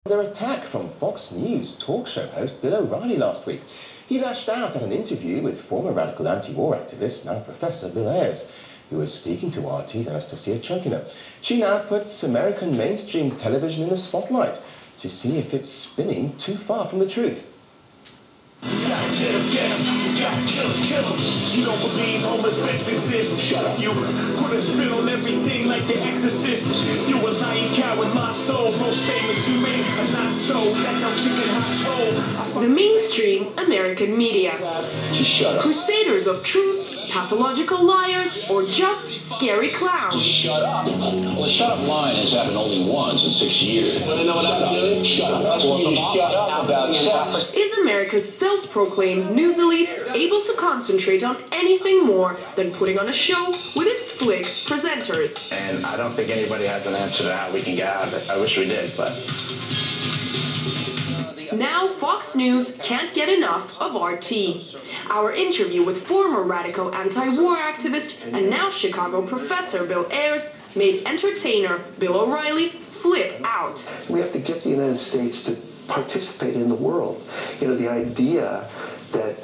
Their attack from Fox News talk show host Bill OReilly last week. He lashed out at an interview with former radical anti-war activist, now Professor Bill Ayers, who was speaking to RT's Anastasia Churkina. She now puts American mainstream television in the spotlight to see if it's spinning too far from the truth. You don't believe homeless vets exist. Shut up. You put a spin on everything like the exorcist. You a lying coward, my soul. Most statements you make are not so. That's how chicken hot roll. The mainstream American media. Just shut up. Crusaders of truth, pathological liars, or just scary clowns. Just shut up. Well, the shut up line has happened only once in 6 years. Want to know what I'm doing? Shut up. Shut up about stuff. Is America's self-proclaimed news elite able to concentrate on anything more than putting on a show with its slick presenters? And I don't think anybody has an answer to how we can get out of it. I wish we did, but... Now Fox News can't get enough of RT. Our interview with former radical anti-war activist and now Chicago professor Bill Ayers made entertainer Bill OReilly flip out. We have to get the United States to participate in the world. You know, the idea that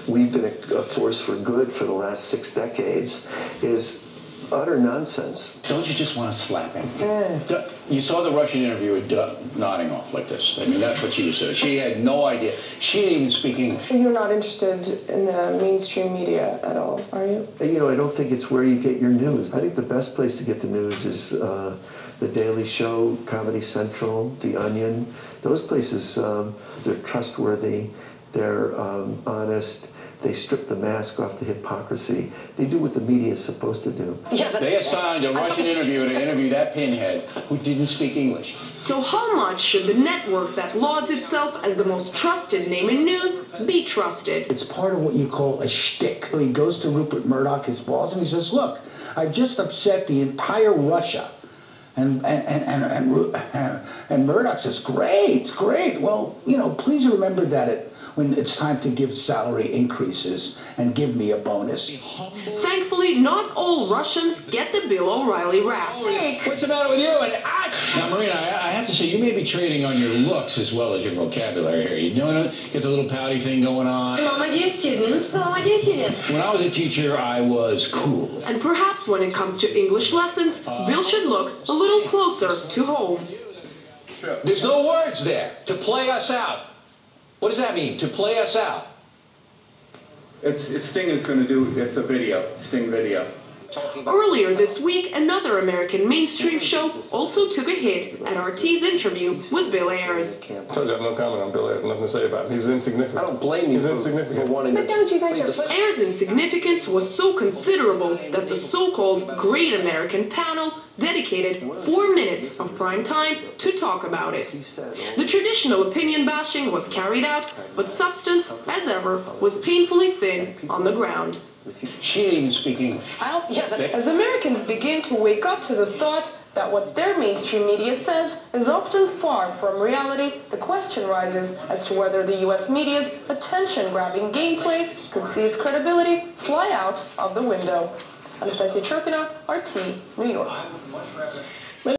we've been a force for good for the last 6 decades is utter nonsense. Don't you just want to slap him? You saw the Russian interviewer nodding off like this. I mean, that's what she was doing. She had no idea. She didn't even speak English. You're not interested in the mainstream media at all, are you? You know, I don't think it's where you get your news. I think the best place to get the news is The Daily Show, Comedy Central, The Onion. Those places, they're trustworthy, they're honest. They strip the mask off the hypocrisy. They do what the media is supposed to do. Yeah, they assigned a Russian interviewer to interview that pinhead who didn't speak English. So how much should the network that lauds itself as the most trusted name in news be trusted? It's part of what you call a shtick. He goes to Rupert Murdoch, his boss, and he says, look, I've just upset the entire Russia. And Murdoch says, great. Well, you know, please remember that when it's time to give salary increases and give me a bonus. Thankfully, not all Russians get the Bill OReilly rap. What's the matter with you? Now, Marina, I have to say, you may be trading on your looks as well as your vocabulary here. You doing it? Get the little pouty thing going on. Hello, my dear students. Hello, my dear students. When I was a teacher, I was cool. And perhaps when it comes to English lessons, Bill should look a little closer to home. There's no words there. To play us out. What does that mean, to play us out? Sting is going to do, it's a video, Sting video. Earlier this week, another American mainstream show also took a hit at RT's interview with Bill Ayers. I told you I have no comment on Bill Ayers, nothing to say about him. He's insignificant. I don't blame you for wanting to... But don't you think that... Ayers' insignificance was so considerable that the so-called Great American Panel dedicated 4 minutes of prime time to talk about it. The traditional opinion bashing was carried out, but substance, as ever, was painfully thin on the ground. She didn't even speak English. As Americans begin to wake up to the thought that what their mainstream media says is often far from reality, the question rises as to whether the U.S. media's attention-grabbing gameplay could see its credibility fly out of the window. Anastasia Churkina, RT, New York.